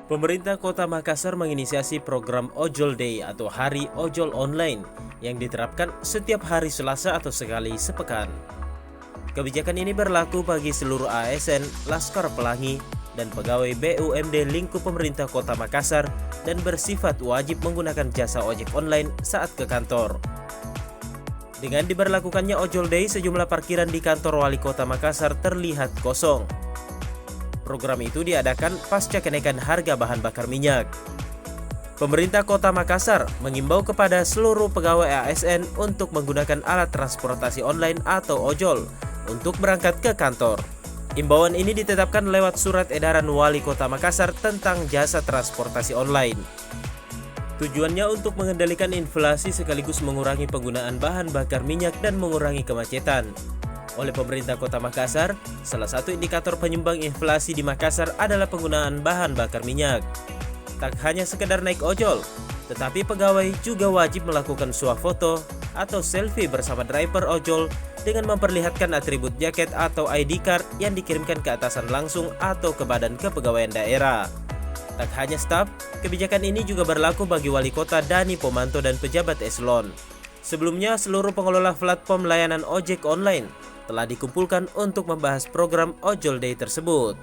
Pemerintah Kota Makassar menginisiasi program Ojol Day atau Hari Ojol Online yang diterapkan setiap hari Selasa atau sekali sepekan. Kebijakan ini berlaku bagi seluruh ASN, Laskar Pelangi, dan pegawai BUMD lingkup pemerintah Kota Makassar dan bersifat wajib menggunakan jasa ojek online saat ke kantor. Dengan diberlakukannya Ojol Day, sejumlah parkiran di kantor Wali Kota Makassar terlihat kosong. Program itu diadakan pasca kenaikan harga bahan bakar minyak. Pemerintah Kota Makassar mengimbau kepada seluruh pegawai ASN untuk menggunakan alat transportasi online atau ojol untuk berangkat ke kantor. Imbauan ini ditetapkan lewat surat edaran Wali Kota Makassar tentang jasa transportasi online. Tujuannya untuk mengendalikan inflasi sekaligus mengurangi penggunaan bahan bakar minyak dan mengurangi kemacetan. Oleh pemerintah Kota Makassar, salah satu indikator penyumbang inflasi di Makassar adalah penggunaan bahan bakar minyak. Tak hanya sekedar naik ojol, tetapi pegawai juga wajib melakukan swafoto atau selfie bersama driver ojol dengan memperlihatkan atribut jaket atau ID card yang dikirimkan ke atasan langsung atau ke Badan Kepegawaian Daerah. Tak hanya staf, kebijakan ini juga berlaku bagi wali kota, Dani Pomanto, dan pejabat eselon. Sebelumnya, seluruh pengelola platform layanan ojek online telah dikumpulkan untuk membahas program Ojol Day tersebut.